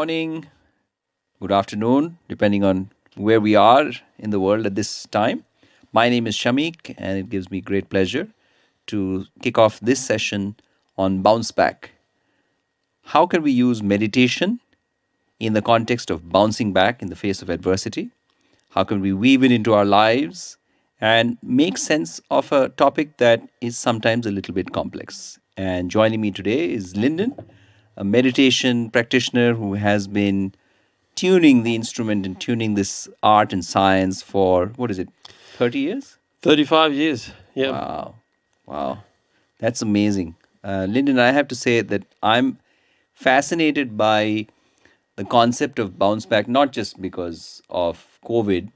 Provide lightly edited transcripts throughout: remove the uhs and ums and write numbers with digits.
morning, good afternoon, depending on where we are in the world at this time. My name is Shamik, and it gives me great pleasure to kick off this session on bounce back. How can we use meditation in the context of bouncing back in the face of adversity? How can we weave it into our lives and make sense of a topic that is sometimes a little bit complex? And joining me today is Lyndon, a meditation practitioner who has been tuning the instrument and tuning this art and science for, what is it, 30 years? 35 years. Yeah. Wow. Wow. That's amazing. Lyndon, I have to say that I'm fascinated by the concept of bounce back, not just because of COVID,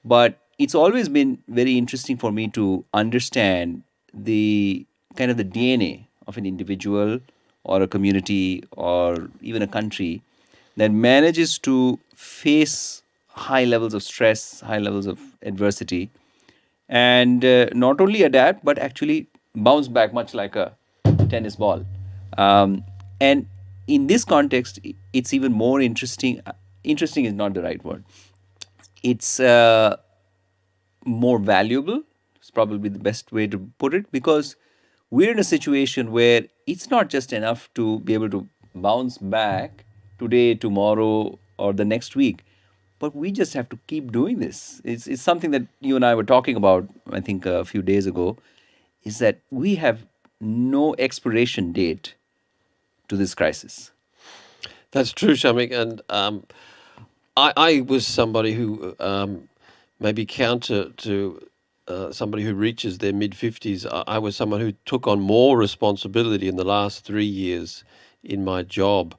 but it's always been very interesting for me to understand the kind of the DNA of an individual or a community or even a country that manages to face high levels of stress, high levels of adversity, and not only adapt but actually bounce back much like a tennis ball. And in this context, it's even more interesting. Interesting is not the right word. It's more valuable. It's probably the best way to put it, because we're in a situation where it's not just enough to be able to bounce back today, tomorrow, or the next week, but we just have to keep doing this. It's something that you and I were talking about, I think, a few days ago, is that we have no expiration date to this crisis. That's true, Shamik. And I was somebody who, maybe counter to somebody who reaches their mid-50s, I was someone who took on more responsibility in the last 3 years in my job.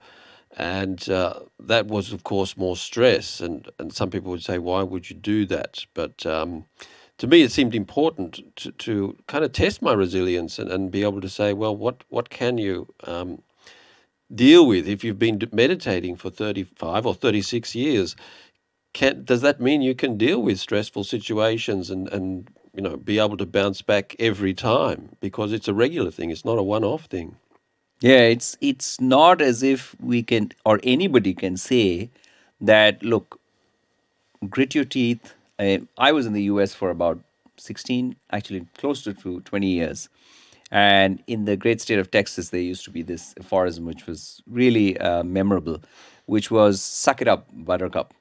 And that was, of course, more stress. And some people would say, why would you do that? But to me, it seemed important to kind of test my resilience and be able to say, well, what can you deal with if you've been meditating for 35 or 36 years? Does that mean you can deal with stressful situations and be able to bounce back every time? Because it's a regular thing. It's not a one-off thing. Yeah, it's not as if we can or anybody can say that, look, grit your teeth. I was in the US for about 16, actually close to 20 years. And in the great state of Texas, there used to be this aphorism which was really memorable, which was suck it up, buttercup.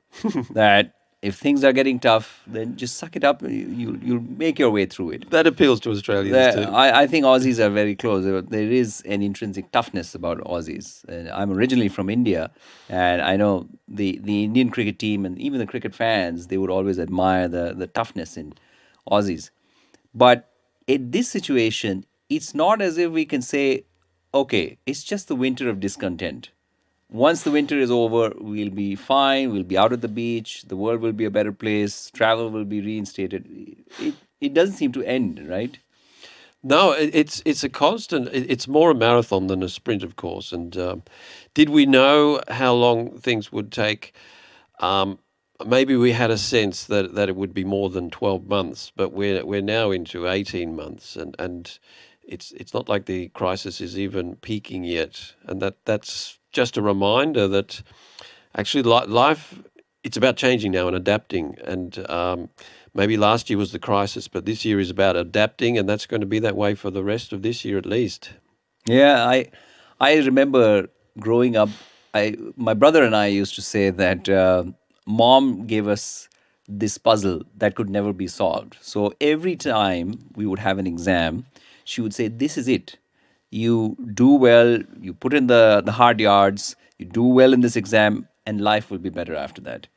That if things are getting tough, then just suck it up. You'll make your way through it. That appeals to Australians too. I think Aussies are very close. There is an intrinsic toughness about Aussies. I'm originally from India, and I know the Indian cricket team and even the cricket fans, they would always admire the toughness in Aussies. But in this situation, it's not as if we can say, okay, it's just the winter of discontent. Once the winter is over, we'll be fine. We'll be out at the beach. The world will be a better place. Travel will be reinstated. It doesn't seem to end, right? No, it's a constant. It's more a marathon than a sprint, of course. And did we know how long things would take? Maybe we had a sense that it would be more than 12 months, but we're now into 18 months, and it's not like the crisis is even peaking yet. And that's just a reminder that actually life, it's about changing now and adapting. And maybe last year was the crisis, but this year is about adapting, and that's going to be that way for the rest of this year at least. Yeah, I remember growing up. My brother and I used to say that mom gave us this puzzle that could never be solved. So every time we would have an exam, she would say, "This is it. You do well. You put in the hard yards. You do well in this exam, and life will be better after that."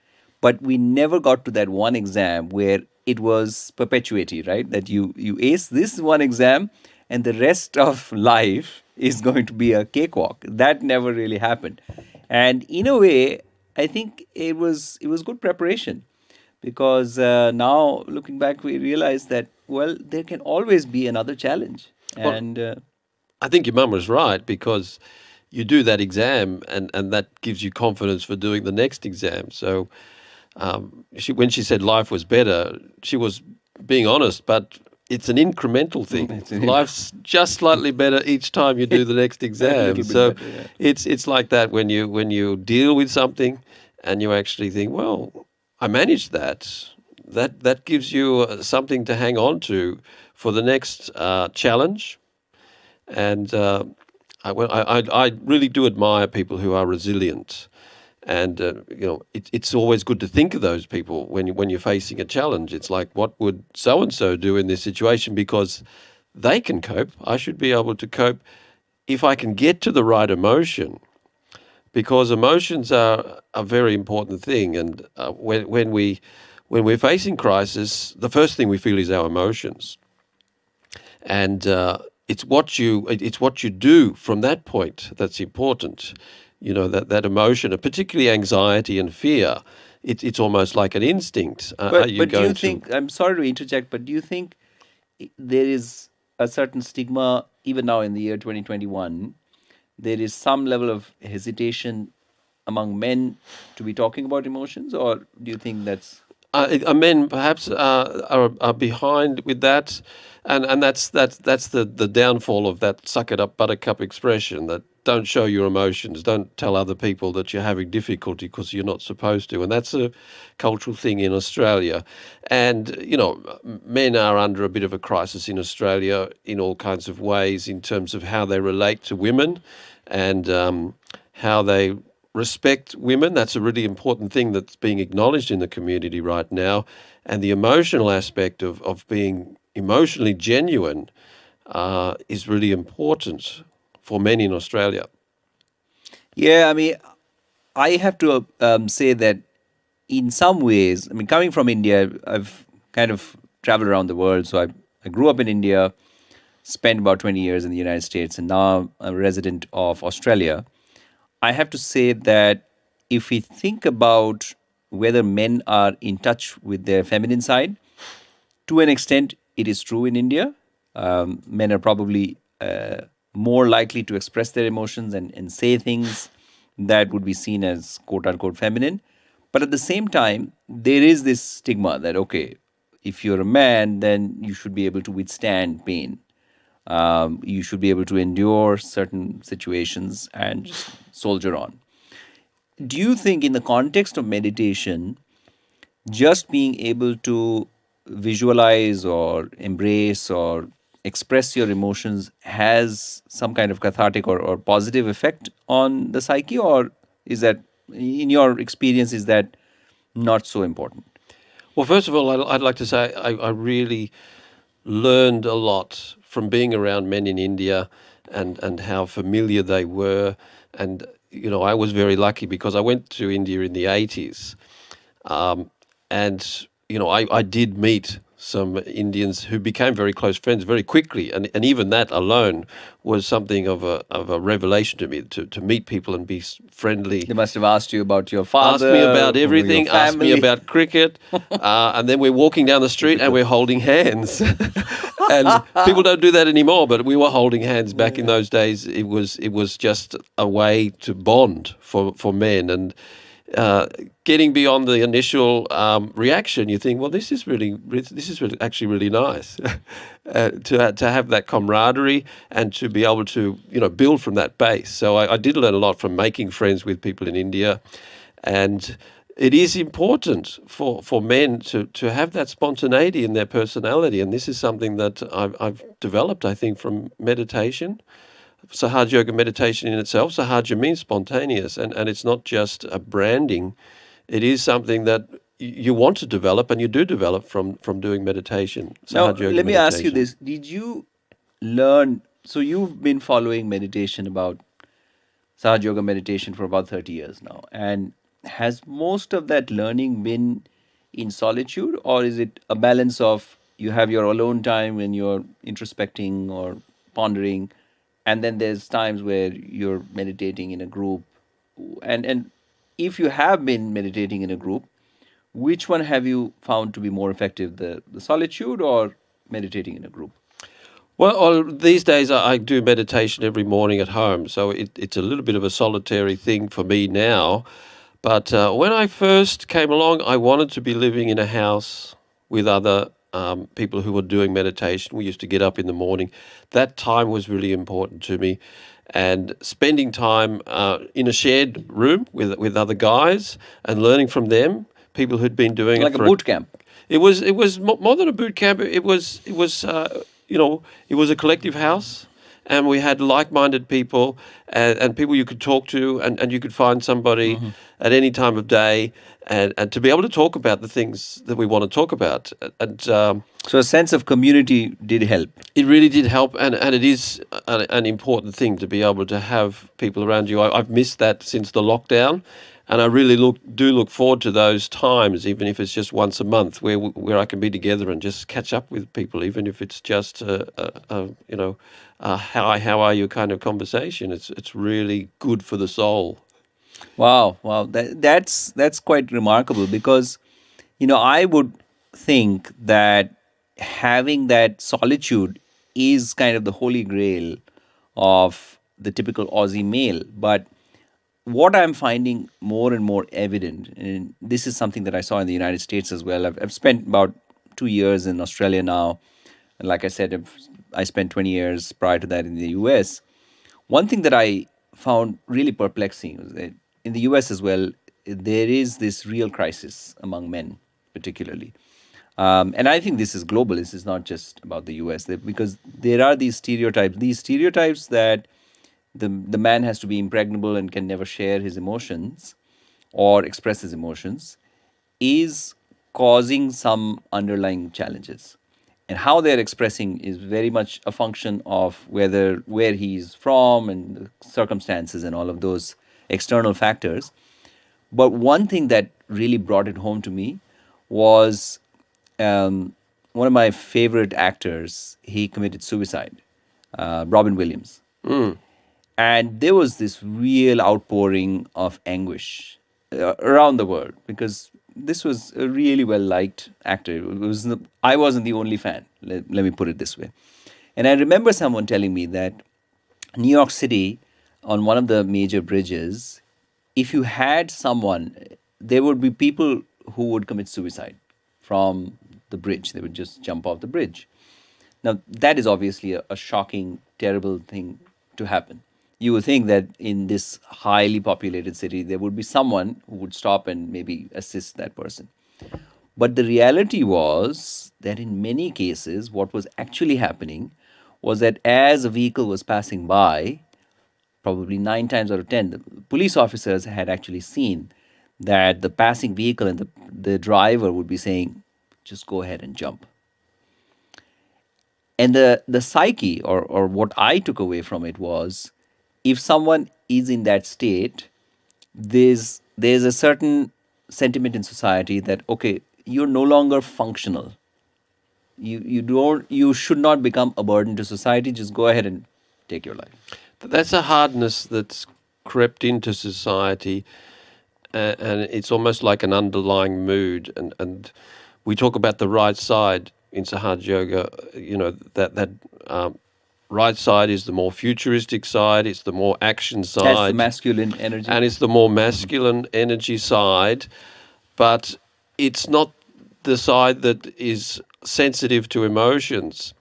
But we never got to that one exam where it was perpetuity, right? That you ace this one exam, and the rest of life is going to be a cakewalk. That never really happened. And in a way, I think it was good preparation, because now looking back, we realize that, well, there can always be another challenge. Well, And I think your mum was right, because you do that exam and that gives you confidence for doing the next exam. So when she said life was better, she was being honest, but it's an incremental thing. It's an Life's just slightly better each time you do the next a exam. little bit So better. Yeah. it's like that when you deal with something and you actually think, well, I managed that. That gives you something to hang on to for the next challenge. And I really do admire people who are resilient. And it's always good to think of those people when you're facing a challenge. It's like, what would so and so do in this situation? Because they can cope. I should be able to cope if I can get to the right emotion. Because emotions are a very important thing, and when we're facing crisis, the first thing we feel is our emotions, and it's what you do from that point that's important. You know, that emotion, particularly anxiety and fear. It's almost like an instinct. Are you But do you going to? think, I'm sorry to interject, but do you think there is a certain stigma even now in the year 2021? There is some level of hesitation among men to be talking about emotions, or do you think that's Men perhaps are behind with that, and that's the downfall of that "suck it up, buttercup" expression. That don't show your emotions, don't tell other people that you're having difficulty because you're not supposed to, and that's a cultural thing in Australia. And men are under a bit of a crisis in Australia in all kinds of ways in terms of how they relate to women, and how they respect women. That's a really important thing that's being acknowledged in the community right now. And the emotional aspect of being emotionally genuine is really important for men in Australia. yeah, I mean, I have to say that in some ways, I mean, coming from India, I've kind of traveled around the world. So I grew up in India, spent about 20 years in the United States, and now I'm a resident of Australia. I have to say that if we think about whether men are in touch with their feminine side, to an extent, it is true in India. Men are probably more likely to express their emotions and say things that would be seen as quote unquote feminine. But at the same time, there is this stigma that, okay, if you're a man, then you should be able to withstand pain. You should be able to endure certain situations and just soldier on. Do you think, in the context of meditation, just being able to visualize or embrace or express your emotions has some kind of cathartic or positive effect on the psyche, or is that, in your experience, is that not so important? Well, first of all, I'd like to say I really learned a lot from being around men in India, and how familiar they were. And, I was very lucky because I went to India in the 80s. And I did meet some Indians who became very close friends very quickly, and even that alone was something of a revelation to me, to meet people and be friendly. They must have asked you about your Asked me father, about your everything, asked me family. about cricket, and then we're walking down the street and Typical. we're holding hands. And people don't do that anymore, but we were holding hands back in those days. It was just a way to bond for men. And getting beyond the initial reaction, you think, well, this is really actually really nice to have that camaraderie and to be able to build from that base. So I did learn a lot from making friends with people in India, and it is important for men to have that spontaneity in their personality, and this is something that I've developed, I think, from meditation. Sahaja Yoga meditation in itself. Sahaja means spontaneous, and it's not just a branding. It is something that you want to develop, and you do develop from doing meditation, Now, Sahaja Yoga let me ask you meditation. this. Did you learn? So, you've been following meditation, about Sahaja Yoga meditation, for about 30 years now. And has most of that learning been in solitude, or is it a balance of you have your alone time when you're introspecting or pondering, and then there's times where you're meditating in a group? And if you have been meditating in a group, which one have you found to be more effective, the solitude or meditating in a group? Well, these days I do meditation every morning at home, so it's a little bit of a solitary thing for me now. But when I first came along, I wanted to be living in a house with other people who were doing meditation. We used to get up in the morning. That time was really important to me. And spending time in a shared room with other guys and learning from them, people who'd been doing it Like a for boot camp. it was more than a boot camp. It was a collective house, and we had like-minded people and people you could talk to, and you could find somebody at any time of day, and to be able to talk about the things that we want to talk about. And So a sense of community did help. it really did help, and it is an important thing to be able to have people around you. I've missed that since the lockdown, and I really look forward to those times, even if it's just once a month, where I can be together and just catch up with people, even if it's just how are you kind of conversation. It's really good for the soul. Wow, wow, that's quite remarkable because, I would think that having that solitude is kind of the holy grail of the typical Aussie male. But what I'm finding more and more evident, and this is something that I saw in the United States as well. I've spent about 2 years in Australia now, and like I said, I spent 20 years prior to that in the US. One thing that I found really perplexing was that in the US as well, there is this real crisis among men, particularly. And I think this is global. This is not just about the US, because there are these stereotypes that the man has to be impregnable and can never share his emotions or express his emotions, is causing some underlying challenges. And how they're expressing is very much a function of where he's from and the circumstances and all of those external factors. But one thing that really brought it home to me was, one of my favorite actors. He committed suicide, Robin Williams. And there was this real outpouring of anguish around the world because this was a really well liked actor. I wasn't the only fan. Let me put it this way. And I remember someone telling me that New York City, on one of the major bridges, if you had someone, there would be people who would commit suicide from the bridge. They would just jump off the bridge. Now, that is obviously a shocking, terrible thing to happen. You would think that in this highly populated city, there would be someone who would stop and maybe assist that person. But the reality was that in many cases, what was actually happening was that as a vehicle was passing by, probably 9 times out of 10, the police officers had actually seen that the passing vehicle and the driver would be saying, just go ahead and jump. And the psyche, or what I took away from it was, if someone is in that state, there's a certain sentiment in society that, okay, you're no longer functional. You should not become a burden to society. Just go ahead and take your life. That's a hardness that's crept into society, and it's almost like an underlying mood. And we talk about the right side in Sahaja Yoga. That right side is the more futuristic side. It's the more action side. That's the masculine energy. And it's the more masculine energy side, but it's not the side that is sensitive to emotions.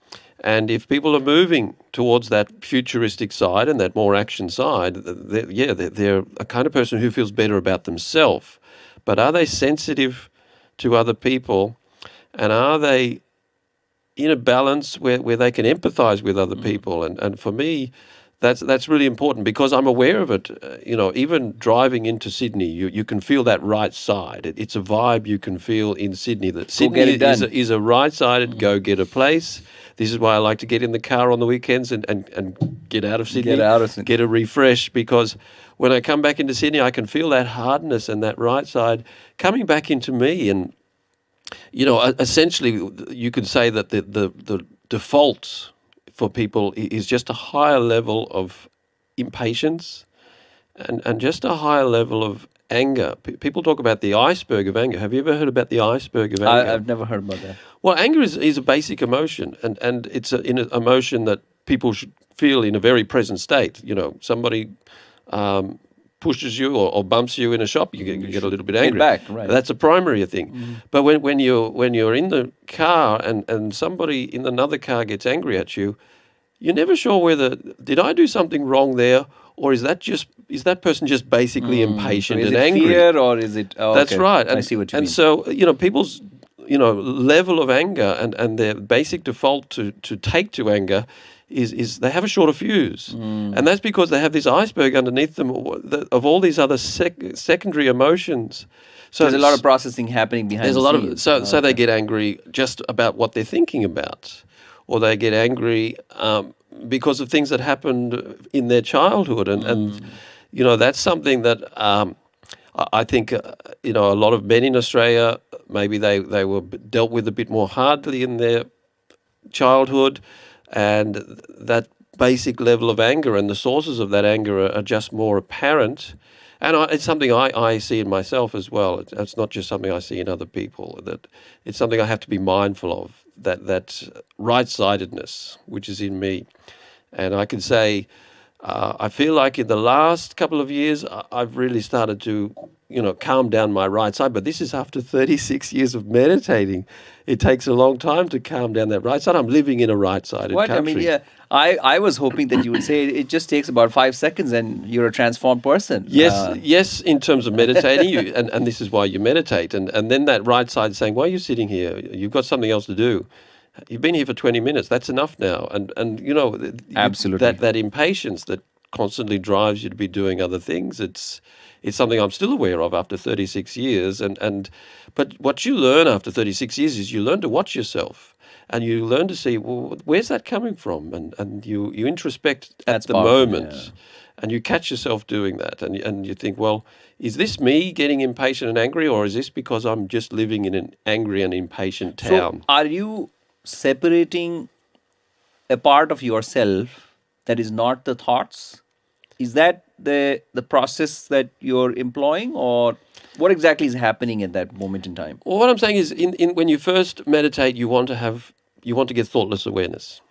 And if people are moving towards that futuristic side and that more action side, they're a kind of person who feels better about themselves. But are they sensitive to other people? And are they in a balance where they can empathize with other people? And for me, that's really important because I'm aware of it. Even driving into Sydney, you can feel that right side. It's a vibe you can feel in Sydney. That Sydney is a right-sided go-getter place. This is why I like to get in the car on the weekends and get out of Sydney, get a refresh, because when I come back into Sydney, I can feel that hardness and that right side coming back into me. And, essentially you could say that the default for people is just a higher level of impatience and just a higher level of anger. People talk about the iceberg of anger. Have you ever heard about the iceberg of anger? I've never heard about that. Well, anger is a basic emotion, and it's an emotion that people should feel in a very present state. Somebody pushes you or bumps you in a shop, you get a little bit hit angry. back, right. That's a primary thing. But when you're in the car and somebody in another car gets angry at you, you're never sure whether did I do something wrong there, or is that person just basically So impatient is and it angry? fear or is it? Oh, That's okay. right. I see what you and mean. so, people's, level of anger and their basic default to take to anger is they have a shorter fuse. And that's because they have this iceberg underneath them of all these other secondary emotions. So There's a lot of processing happening behind there's the a lot scenes. of so they get angry just about what they're thinking about, or they get angry because of things that happened in their childhood, and that's something that I think a lot of men in Australia, maybe they were dealt with a bit more hardly in their childhood, and that basic level of anger and the sources of that anger are just more apparent. And it's something I see in myself as well. It's not just something I see in other people. That it's something I have to be mindful of. That right-sidedness, which is in me, and I can say, I feel like in the last couple of years, I've really started to, calm down my right side. But this is after 36 years of meditating. It takes a long time to calm down that right side. I'm living in a right-sided What? country. I mean, yeah. I was hoping that you would say it just takes about 5 seconds and you're a transformed person. Yes, in terms of meditating, and this is why you meditate. And then that right side is saying, why are you sitting here? You've got something else to do. You've been here for 20 minutes. That's enough now. And Absolutely. that impatience that constantly drives you to be doing other things, it's something I'm still aware of after 36 years. But what you learn after 36 years is you learn to watch yourself. And you learn to see, well, where's that coming from? And you introspect at That's the powerful, moment. yeah. And you catch yourself doing that. And you think, well, is this me getting impatient and angry, or is this because I'm just living in an angry and impatient So, town? are you separating a part of yourself that is not the thoughts? Is that the process that you're employing, or what exactly is happening at that moment in time? Well, what I'm saying is, in when you first meditate, you want to get thoughtless awareness.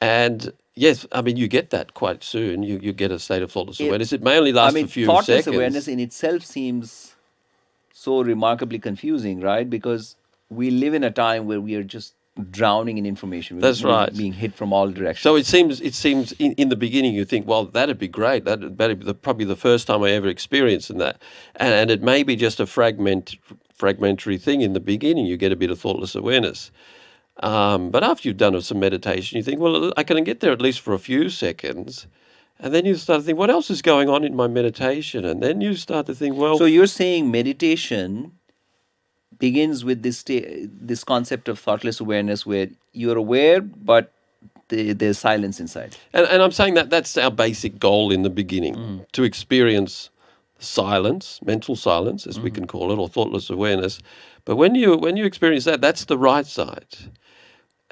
And yes, I mean, you get that quite soon. You get a state of thoughtless awareness. It may only I last mean, for a few thoughtless seconds. awareness in itself seems so remarkably confusing, right? Because we live in a time where we are just drowning in information. That's We're right. being hit from all directions. So it seems in the beginning you think, well, that'd be great. That'd be probably the first time I ever experienced that, and it may be just a fragmentary thing in the beginning. You get a bit of thoughtless awareness, but after you've done some meditation, you think, well, I can get there at least for a few seconds, and then you start to think, what else is going on in my meditation? And then you start to think, well, So you're saying meditation begins with this concept of thoughtless awareness, where you're aware, but there's silence inside. And I'm saying that that's our basic goal in the beginning, to experience silence, mental silence, as we can call it, or thoughtless awareness. But when you experience that, that's the right side.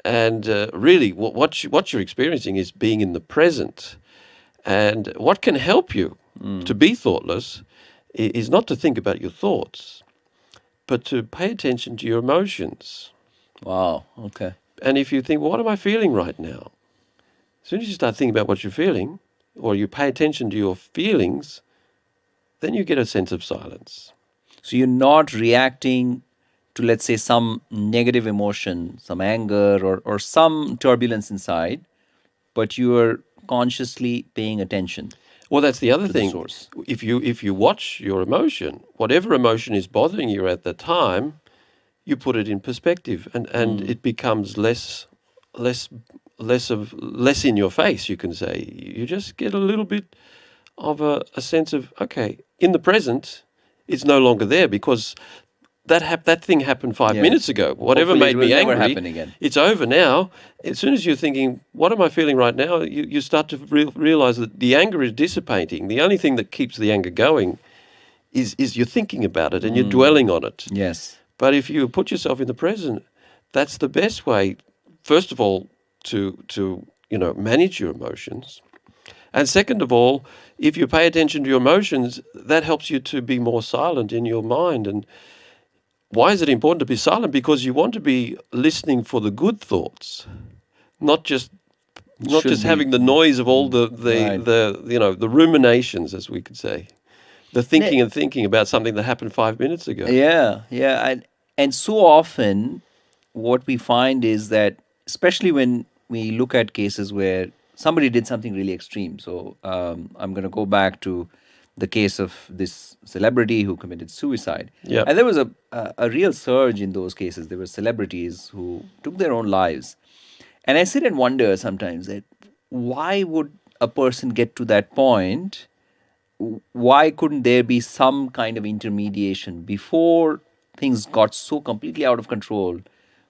And really, what you're experiencing is being in the present. And what can help you to be thoughtless is not to think about your thoughts, but to pay attention to your emotions. Wow. Okay. And if you think, well, what am I feeling right now? As soon as you start thinking about what you're feeling, or you pay attention to your feelings, then you get a sense of silence. So you're not reacting to, let's say, some negative emotion, some anger or some turbulence inside, but you're consciously paying attention. Well, that's the other To the thing. source. If you watch your emotion, whatever emotion is bothering you at the time, you put it in perspective, and it becomes less in your face. You can say you just get a little bit of a sense of, okay, in the present, it's no longer there because that thing happened 5 Yes. minutes ago. Whatever Hopefully made it will me never angry, happen again. it's over now. As soon as you're thinking, what am I feeling right now? You start to realize that the anger is dissipating. The only thing that keeps the anger going is you're thinking about it and you're dwelling on it. Yes. But if you put yourself in the present, that's the best way, first of all, to manage your emotions. And second of all, if you pay attention to your emotions, that helps you to be more silent in your mind. And why is it important to be silent? Because you want to be listening for the good thoughts, not just Should be. having the noise of all the Right. the ruminations, as we could say. the thinking and thinking about something that happened 5 minutes ago. Yeah, yeah, and so often, what we find is that, especially when we look at cases where somebody did something really extreme. So I'm going to go back to the case of this celebrity who committed suicide, Yep. and there was a real surge in those cases. There were celebrities who took their own lives, and I sit and wonder sometimes that why would a person get to that point? Why couldn't there be some kind of intermediation before things got so completely out of control,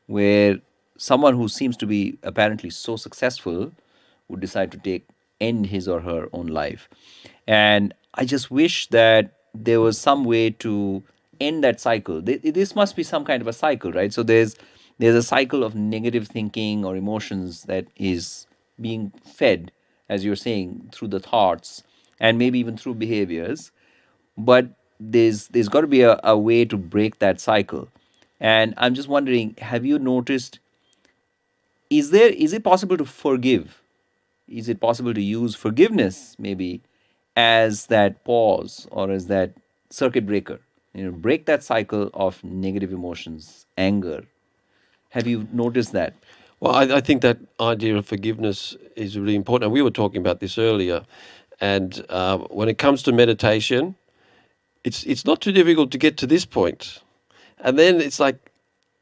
where someone who seems to be apparently so successful would decide to take end his or her own life? And I just wish that there was some way to end that cycle. This must be some kind of a cycle, right? So there's a cycle of negative thinking or emotions that is being fed, as you're saying, through the thoughts and maybe even through behaviors. But there's got to be a way to break that cycle. And I'm just wondering, have you noticed, is it possible to forgive? Is it possible to use forgiveness maybe as that pause or as that circuit breaker? Break that cycle of negative emotions, anger. Have you noticed that? Well, I think that idea of forgiveness is really important. And we were talking about this earlier. And when it comes to meditation, it's not too difficult to get to this point. And then it's like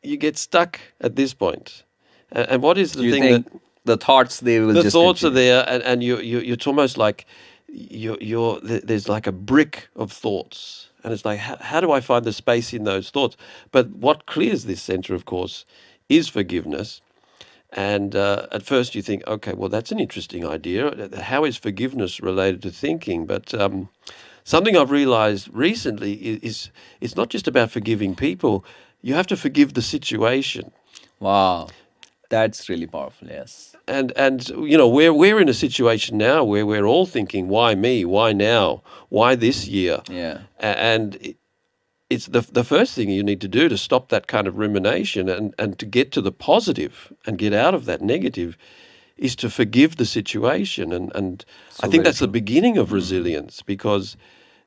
you get stuck at this point. And what is Do the you thing think that the thoughts, they will the just thoughts are continue? there, and it's almost like there's like a brick of thoughts, and it's like how do I find the space in those thoughts? But what clears this center, of course, is forgiveness. And at first you think, okay, well, that's an interesting idea. How is forgiveness related to thinking? But something I've realized recently is it's not just about forgiving people. You have to forgive the situation. Wow, that's really powerful. Yes. And you know, we're in a situation now where we're all thinking, why me? Why now? Why this year? Yeah. And it's the first thing you need to do to stop that kind of rumination and to get to the positive and get out of that negative is to forgive the situation. And I So think very that's the true. beginning of resilience, because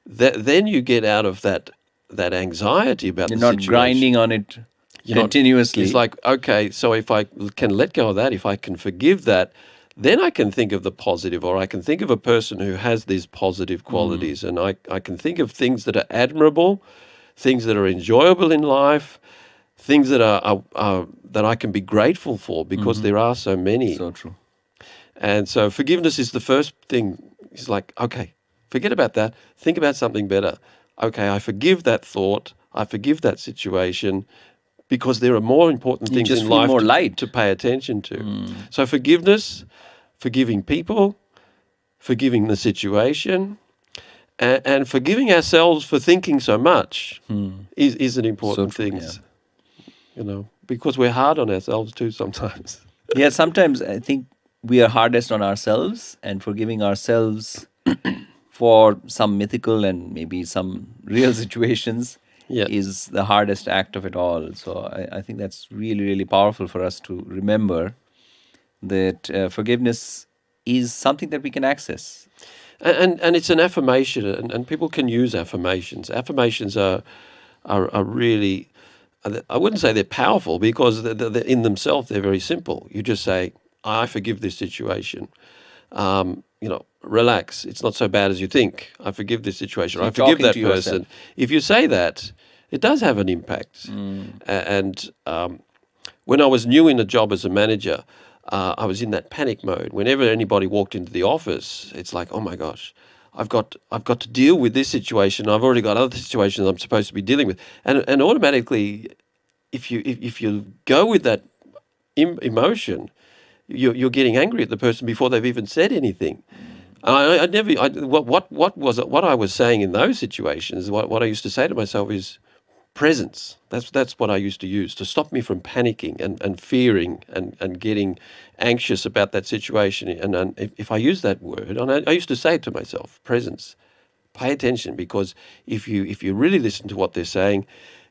then you get out of that anxiety about You're the not situation. grinding on it You're not, it's continuously. like, okay, so if I can let go of that, if I can forgive that, then I can think of the positive, or I can think of a person who has these positive qualities, and I can think of things that are admirable, things that are enjoyable in life, things that are that I can be grateful for, because there are so many. So true. And so forgiveness is the first thing. It's like, okay, forget about that. Think about something better. Okay, I forgive that thought. I forgive that situation, because there are more important You things just in feel life more light. to pay attention to. So forgiveness, forgiving people, forgiving the situation, and forgiving ourselves for thinking so much is an So important true. thing, Yeah. you know, because we're hard on ourselves too sometimes. Yeah. Sometimes I think we are hardest on ourselves, and forgiving ourselves for some mythical and maybe some real situations Yeah. is the hardest act of it all. So I think that's really, really powerful for us to remember that forgiveness is something that we can access. And it's an affirmation, and people can use affirmations. Affirmations are really, I wouldn't say they're powerful, because in themselves they're very simple. You just say, I forgive this situation. You know, relax. It's not so bad as you think. I forgive this situation. So I you're forgive talking to that yourself. person. If you say that, it does have an impact. And when I was new in the job as a manager, I was in that panic mode. Whenever anybody walked into the office, it's like, oh my gosh, I've got to deal with this situation. I've already got other situations I'm supposed to be dealing with, and automatically, if you go with that emotion, you're getting angry at the person before they've even said anything. I never. What was it? What I was saying in those situations, what I used to say to myself is presence. That's what I used to use to stop me from panicking and fearing and getting anxious about that situation. And if I use that word, and I used to say it to myself, presence. Pay attention, because if you really listen to what they're saying,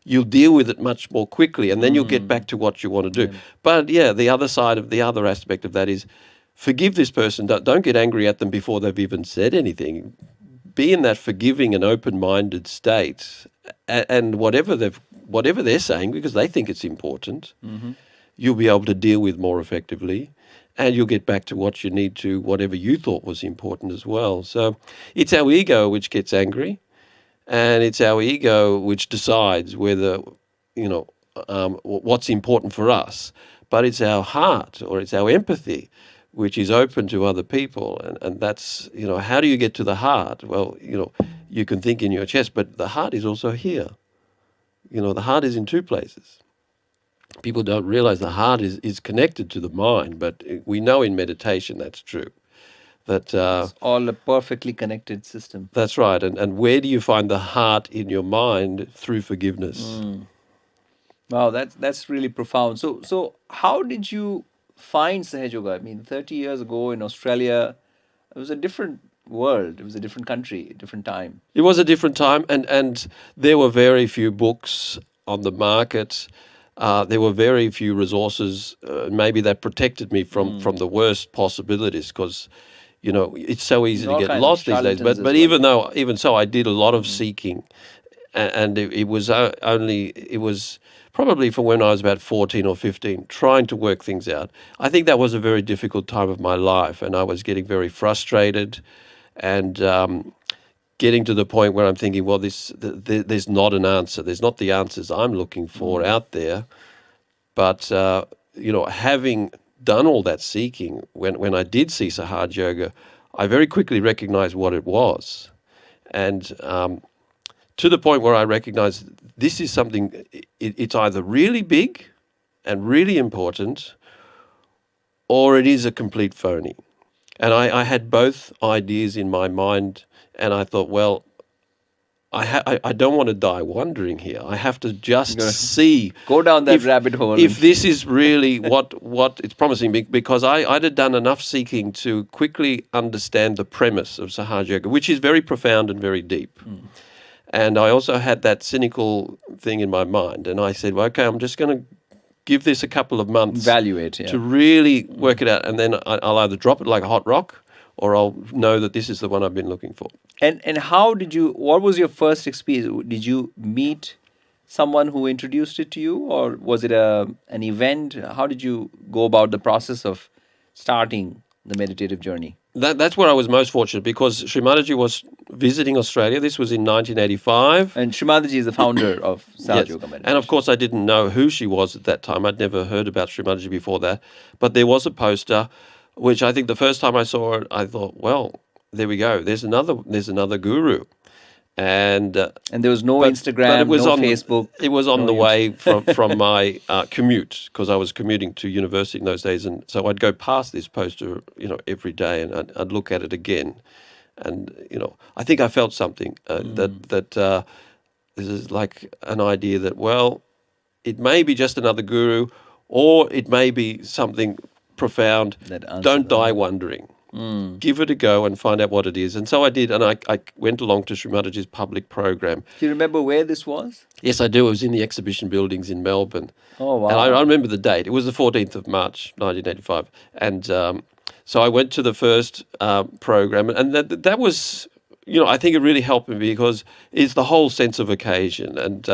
you'll deal with it much more quickly, and then you'll get back to what you want to do. But yeah, the other aspect of that is forgive this person. Don't get angry at them before they've even said anything. be in that forgiving and open-minded state, and whatever they're saying, because they think it's important, you'll be able to deal with more effectively, and you'll get back to what you need to, whatever you thought was important as well. So it's our ego which gets angry, and it's our ego which decides whether, what's important for us. But it's our heart, or it's our empathy, which is open to other people. And that's, how do you get to the heart? Well, you can think in your chest, but the heart is also here. The heart is in two places. People don't realize the heart is connected to the mind, but we know in meditation that's true. That It's all a perfectly connected system. That's right. And where do you find the heart in your mind? Through forgiveness. Wow, that's really profound. So how did you find Sahaja Yoga? I mean, 30 years ago in Australia, it was a different world. It was a different country, a different time. It was a different time, and there were very few books on the market. There were very few resources. Maybe that protected me from the worst possibilities, because it's so easy to All get kinds of lost these days. charlatans as But well. even so, I did a lot of seeking, and it was probably from when I was about 14 or 15, trying to work things out. I think that was a very difficult time of my life, and I was getting very frustrated, and getting to the point where I'm thinking, well, there's not an answer. There's not the answers I'm looking for out there. But having done all that seeking, when I did see Sahaja Yoga, I very quickly recognized what it was, and to the point where I recognized this is something. It's either really big and really important, or it is a complete phony. And I had both ideas in my mind, and I thought, well, I don't want to die wondering here. I have to just see. Go down that if, rabbit hole. If this is really what it's promising, because I'd had done enough seeking to quickly understand the premise of Sahaja Yoga, which is very profound and very deep. And I also had that cynical thing in my mind. And I said, well, okay, I'm just going to give this a couple of months. Evaluate, yeah. To really work it out. And then I'll either drop it like a hot rock, or I'll know that this is the one I've been looking for. And what was your first experience? Did you meet someone who introduced it to you, or was it an event? How did you go about the process of starting the meditative journey? That's where I was most fortunate, because Shri Mataji was visiting Australia. This was in 1985. And Shri Mataji is the founder of Sahaja Yes. Yoga meditation. And of course, I didn't know who she was at that time. I'd never heard about Shri Mataji before that. But there was a poster, which I think the first time I saw it, I thought, well, there we go. There's another guru. And there was no but Instagram, it was no on, Facebook. It was on no the YouTube. way from my commute, because I was commuting to university in those days, and so I'd go past this poster, every day, and I'd look at it again, and I think I felt something that this is like an idea that, well, it may be just another guru, or it may be something profound. Don't die wondering. Give it a go and find out what it is. And so I did, and I went along to Shri Mataji's public program. Do you remember where this was? Yes, I do. It was in the exhibition buildings in Melbourne. Oh, wow. And I remember the date. It was the 14th of March, 1985. And so I went to the first program, and that was, I think it really helped me, because it's the whole sense of occasion. And,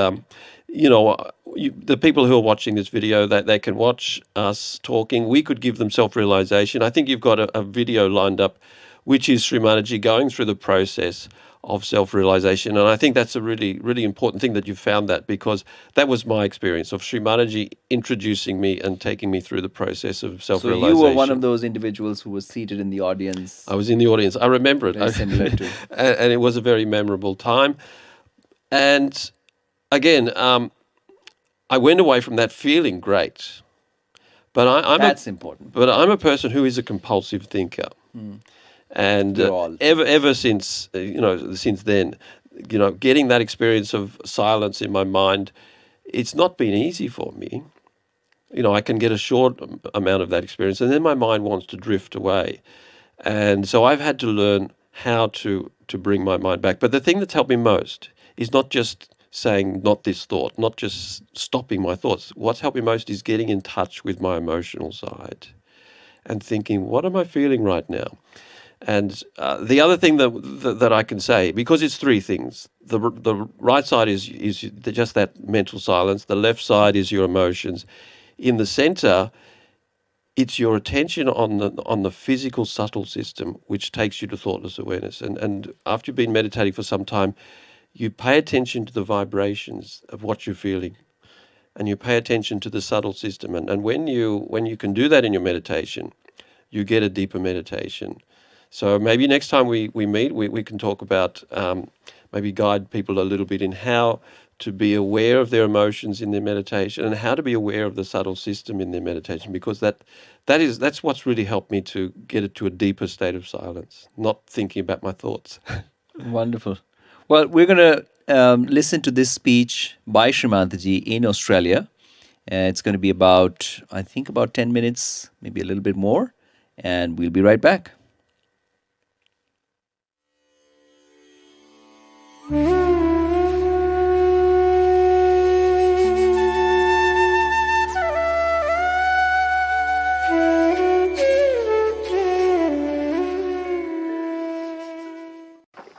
the people who are watching this video, that they can watch us talking. We could give them self-realization. I think you've got a video lined up, which is Shri Mataji going through the process of self-realization. And I think that's a really, really important thing that you found that, because that was my experience of Shri Mataji introducing me and taking me through the process of self-realization. So you were one of those individuals who was seated in the audience. I was in the audience. I remember it. Very similar to. And it was a very memorable time. And again, I went away from that feeling great. But That's important. But I'm a person who is a compulsive thinker. And ever since, since then, getting that experience of silence in my mind, it's not been easy for me. I can get a short amount of that experience, and then my mind wants to drift away. And so I've had to learn how to bring my mind back. But the thing that's helped me most is not just saying, not this thought, not just stopping my thoughts. What's helped me most is getting in touch with my emotional side and thinking, what am I feeling right now? And the other thing that I can say, because it's three things, the right side is just that mental silence. The left side is your emotions. In the center, it's your attention on the physical subtle system, which takes you to thoughtless awareness. And after you've been meditating for some time, you pay attention to the vibrations of what you're feeling, and you pay attention to the subtle system. And when you can do that in your meditation, you get a deeper meditation. So maybe next time we meet, we can talk about maybe guide people a little bit in how to be aware of their emotions in their meditation and how to be aware of the subtle system in their meditation, because that's what's really helped me to get it to a deeper state of silence, not thinking about my thoughts. Wonderful. Well, we're going to listen to this speech by Shri Mataji in Australia. It's going to be about, I think, about 10 minutes, maybe a little bit more. And we'll be right back.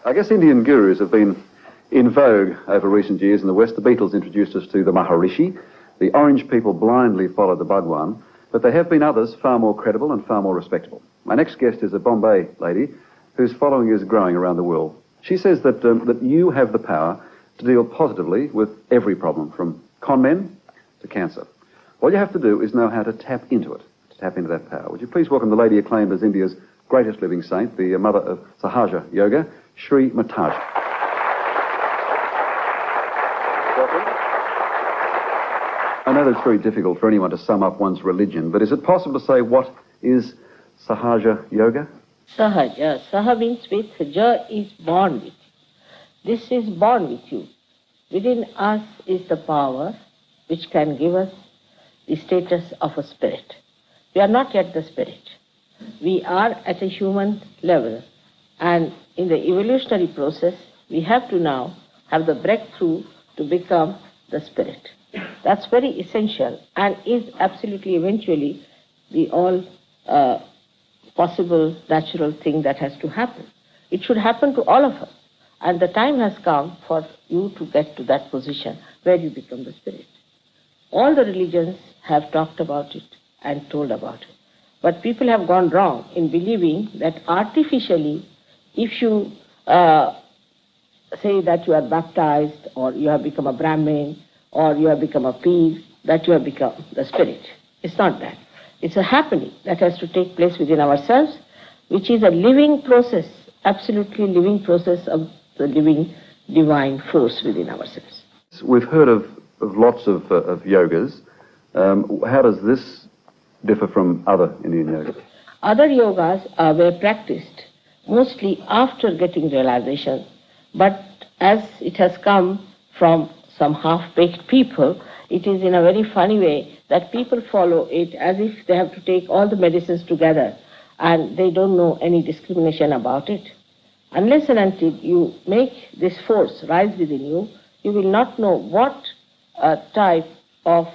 I guess Indian gurus have been in vogue over recent years in the West. The Beatles introduced us to the Maharishi. The Orange people blindly followed the Bhagwan. But there have been others far more credible and far more respectable. My next guest is a Bombay lady whose following is growing around the world. She says that you have the power to deal positively with every problem, from con men to cancer. All you have to do is know how to tap into it, to tap into that power. Would you please welcome the lady acclaimed as India's greatest living saint, the mother of Sahaja Yoga, Shri Mataji. I know that it's very difficult for anyone to sum up one's religion, but is it possible to say what is Sahaja Yoga? Sahaja. Saha means with, Ja is born with. This is born with you. Within us is the power which can give us the status of a spirit. We are not yet the spirit. We are at a human level, and in the evolutionary process, we have to now have the breakthrough to become the spirit. That's very essential and is absolutely eventually the all possible natural thing that has to happen. It should happen to all of us, and the time has come for you to get to that position where you become the spirit. All the religions have talked about it and told about it, but people have gone wrong in believing that artificially, if you say that you are baptized or you have become a Brahmin or you have become a peer, that you have become the spirit. It's not that. It's a happening that has to take place within ourselves, which is a living process, absolutely living process of the living divine force within ourselves. We've heard of lots of yogas. How does this differ from other Indian yogas? Other yogas were practiced mostly after getting realization, but as it has come from some half-baked people, it is in a very funny way that people follow it as if they have to take all the medicines together and they don't know any discrimination about it. Unless and until you make this force rise within you, you will not know what type of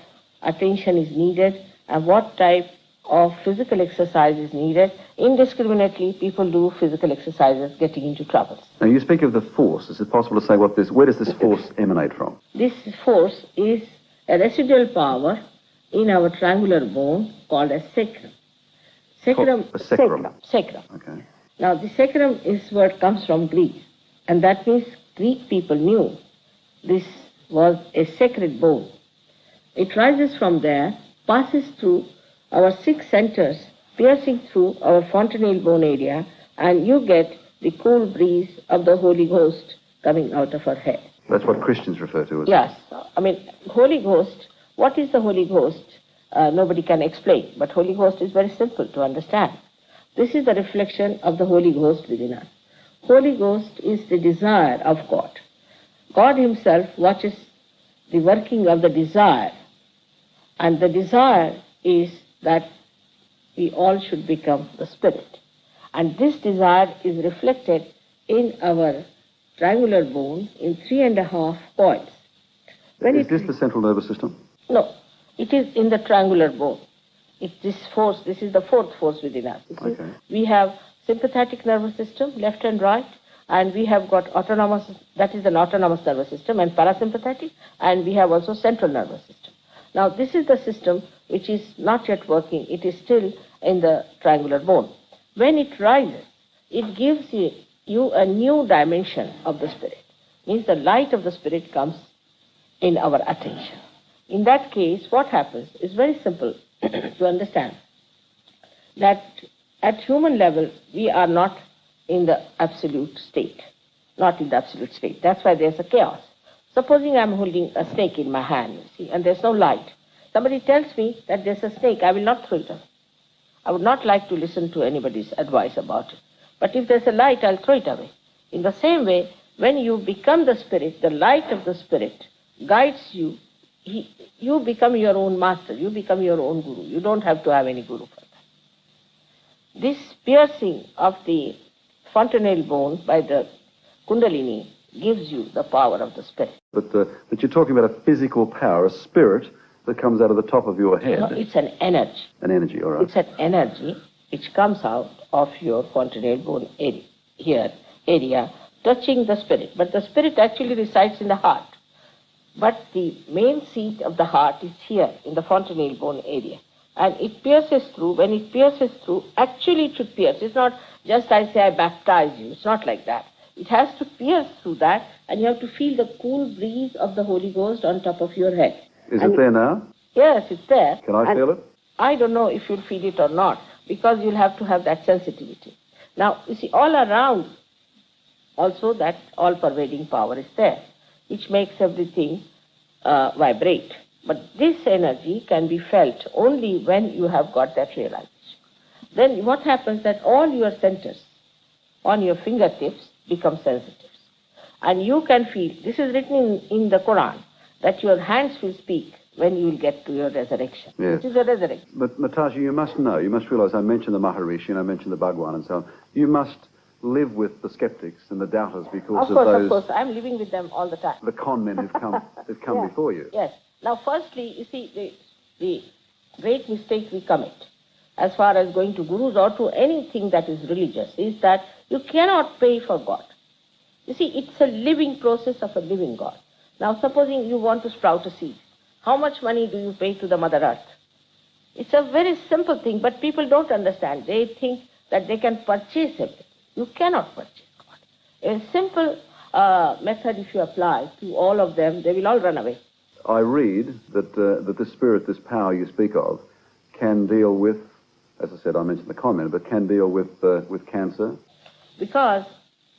attention is needed and what type of physical exercise is needed. Indiscriminately, people do physical exercises getting into trouble. Now, you speak of the force. Is it possible to say where does this force emanate from? This force is a residual power in our triangular bone called a sacrum. Sacrum. Sacrum. Okay. Now, the sacrum is what comes from Greek, and that means Greek people knew this was a sacred bone. It rises from there, passes through our 6 centers, piercing through our fontanelle bone area, and you get the cool breeze of the Holy Ghost coming out of our head. That's what Christians refer to as... Yes. I mean, Holy Ghost, what is the Holy Ghost? Nobody can explain, but Holy Ghost is very simple to understand. This is the reflection of the Holy Ghost within us. Holy Ghost is the desire of God. God himself watches the working of the desire, and the desire is that we all should become the spirit. And this desire is reflected in our triangular bone in 3.5 points. Is this the central nervous system? No, it is in the triangular bone. It's this force, this is the fourth force within us. Okay. We have sympathetic nervous system, left and right, and we have got autonomous, that is an autonomous nervous system, and parasympathetic, and we have also central nervous system. Now, this is the system which is not yet working. It is still in the triangular bone. When it rises, it gives you a new dimension of the spirit. Means the light of the spirit comes in our attention. In that case, what happens is very simple to understand. That at human level, we are not in the absolute state. Not in the absolute state. That's why there's a chaos. Supposing I'm holding a snake in my hand, you see, and there's no light. Somebody tells me that there's a snake, I will not throw it away. I would not like to listen to anybody's advice about it. But if there's a light, I'll throw it away. In the same way, when you become the spirit, the light of the spirit guides you. You become your own master. You become your own guru. You don't have to have any guru for that. This piercing of the fontanelle bone by the kundalini gives you the power of the spirit. But you're talking about a physical power, a spirit that comes out of the top of your head. No, it's an energy. An energy, all right. It's an energy which comes out of your fontanelle bone area, touching the spirit. But the spirit actually resides in the heart. But the main seat of the heart is here in the fontanelle bone area. And it pierces through. When it pierces through, actually it should pierce. It's not just I say I baptize you. It's not like that. It has to pierce through that, and you have to feel the cool breeze of the Holy Ghost on top of your head. Is it there now? Yes, it's there. Can I feel it? I don't know if you'll feel it or not, because you'll have to have that sensitivity. Now, you see, all around, also that all-pervading power is there, which makes everything vibrate. But this energy can be felt only when you have got that realization. Then what happens that all your centers on your fingertips become sensitive. And you can feel, this is written in the Quran, that your hands will speak when you will get to your resurrection. Yes. It is a resurrection. But Mataji, you must know, you must realize, I mentioned the Maharishi and I mentioned the Bhagwan and so on. You must live with the skeptics and the doubters because Of course, I'm living with them all the time. the con men who've come Yeah. before you. Yes. Now, firstly, you see, the great mistake we commit as far as going to gurus or to anything that is religious is that you cannot pay for God. You see, it's a living process of a living God. Now, supposing you want to sprout a seed, how much money do you pay to the Mother Earth? It's a very simple thing, but people don't understand. They think that they can purchase everything. You cannot purchase God. A simple method, if you apply to all of them, they will all run away. I read that this spirit, this power you speak of, can deal with, as I said, I mentioned the con men, but can deal with cancer. Because,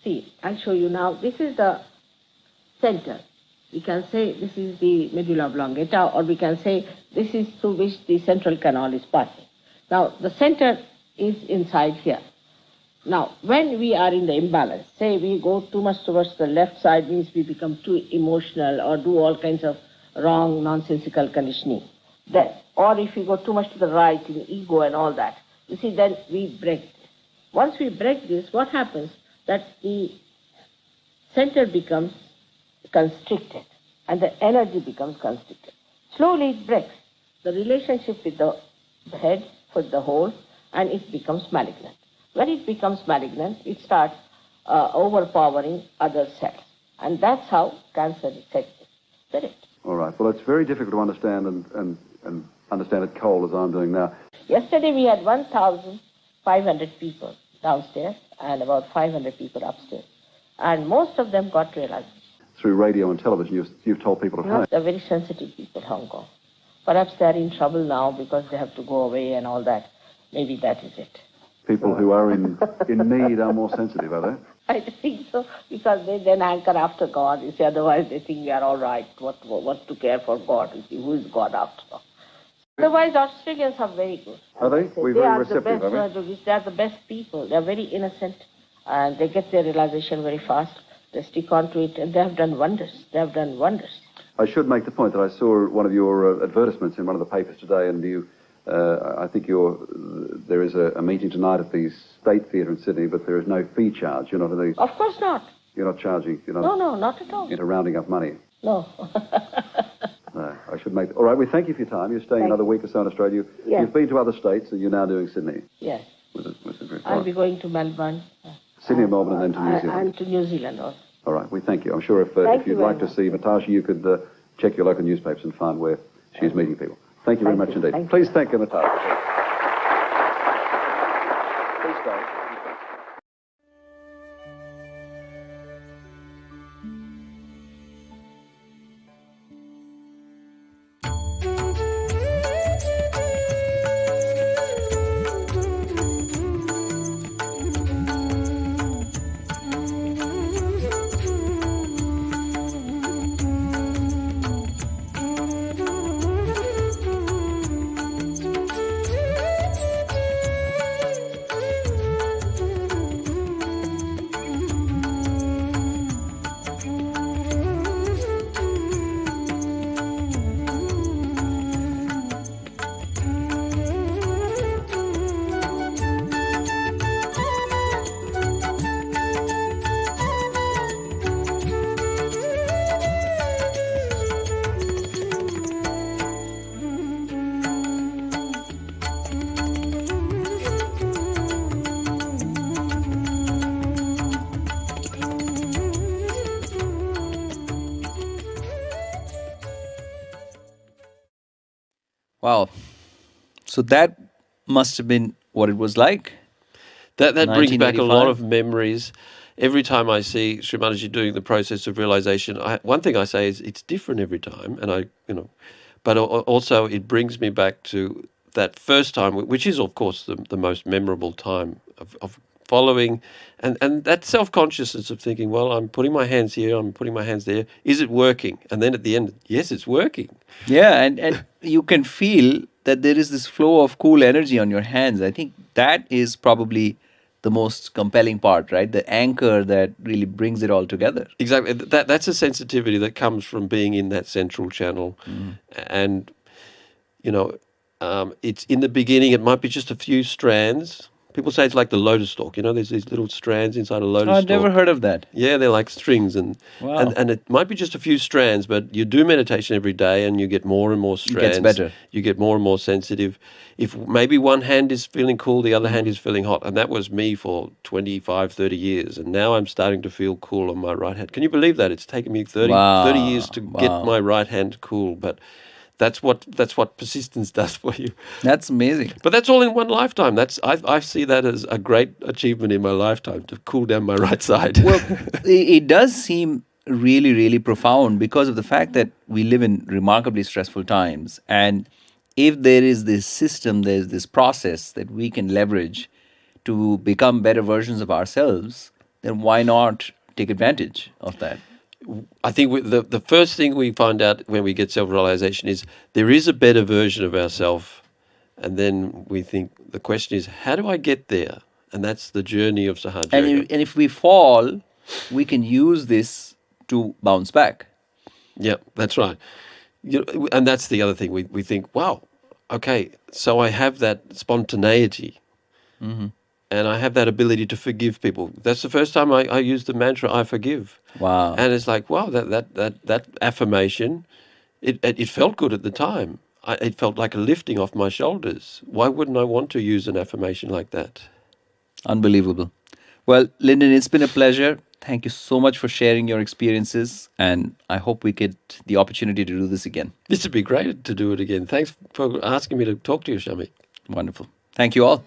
see, I'll show you now, this is the center. We can say this is the medulla oblongata, or we can say this is through which the central canal is passing. Now, the center is inside here. Now, when we are in the imbalance, say we go too much towards the left side, means we become too emotional or do all kinds of wrong, nonsensical conditioning. Then, or if we go too much to the right in ego and all that, you see, then we break this. Once we break this, what happens? That the center becomes constricted and the energy becomes constricted. Slowly it breaks the relationship with the head, with the whole, and it becomes malignant. When it becomes malignant, it starts overpowering other cells. And that's how cancer is set in spirit. All right. Well, it's very difficult to understand and understand it cold as I'm doing now. Yesterday we had 1,500 people downstairs and about 500 people upstairs. And most of them got realized. Through radio and television, you've told people at home. They're very sensitive people, Hong Kong. Perhaps they're in trouble now because they have to go away and all that. Maybe that is it. People who are in need are more sensitive, are they? I think so, because they then anchor after God. You see, otherwise they think we are all right. What to care for God? You see, who is God after all? Otherwise, Australians are very good. Are they? We're They very are receptive, the are best. we? They are the best people. They are very innocent, and they get their realization very fast. They stick on to it, and they have done wonders. They have done wonders. I should make the point that I saw one of your advertisements in one of the papers today, and you, I think there is a meeting tonight at the State Theatre in Sydney, but there is no fee charge. You're not in the. Of course not. You're not charging. You're not. No, not at all. Into rounding up money. No. No, I should make. All right, we thank you for your time. You're staying another week or so in Australia. Yes. You've been to other states, and you're now doing Sydney. Yes. With a group. I I'll be going to Melbourne. Sydney and Melbourne and then to New Zealand. And to New Zealand also. All right, we thank you. I'm sure if Thank you'd you very like to much. see Mataji, you could check your local newspapers and find where she's meeting people. Thank you very Thank much you. indeed. Thank you. Please thank Mataji. Please stay. Wow. So that must have been what it was like. That brings back a lot 1985. of memories. Every time I see Sri Mataji doing the process of realization, one thing I say is it's different every time, and but also it brings me back to that first time, which is of course the most memorable time of following, and that self-consciousness of thinking, well, I'm putting my hands here, I'm putting my hands there. Is it working? And then at the end, yes, it's working. Yeah, and you can feel that there is this flow of cool energy on your hands. I think that is probably the most compelling part, right? The anchor that really brings it all together. Exactly. That's a sensitivity that comes from being in that central channel, and it's in the beginning. It might be just a few strands. People say it's like the lotus stalk. There's these little strands inside a lotus Oh, I've stalk. never heard of that. Yeah, they're like strings, and Wow. and it might be just a few strands, but you do meditation every day, and you get more and more strands. better. You get more and more sensitive. If maybe one hand is feeling cool, the other hand is feeling hot, and that was me for 25, 30 years, and now I'm starting to feel cool on my right hand. Can you believe that? It's taken me 30 years to get Wow. my right hand cool, but that's what persistence does for you. That's amazing. But that's all in one lifetime. I see that as a great achievement in my lifetime, to cool down my right side. Well, it does seem really, really profound because of the fact that we live in remarkably stressful times. And if there is this system, there's this process that we can leverage to become better versions of ourselves, then why not take advantage of that? I think the first thing we find out when we get self-realization is there is a better version of ourselves. And then we think, the question is, how do I get there? And that's the journey of Sahaja Yoga. And if we fall, we can use this to bounce back. Yeah, that's right. And that's the other thing. We think, wow, okay, so I have that spontaneity, and I have that ability to forgive people. That's the first time I used the mantra, I forgive. Wow. And it's like, wow, that affirmation, it felt good at the time. It felt like a lifting off my shoulders. Why wouldn't I want to use an affirmation like that? Unbelievable. Well, Lyndon, it's been a pleasure. Thank you so much for sharing your experiences, and I hope we get the opportunity to do this again. This would be great to do it again. Thanks for asking me to talk to you, Shamik. Wonderful. Thank you all.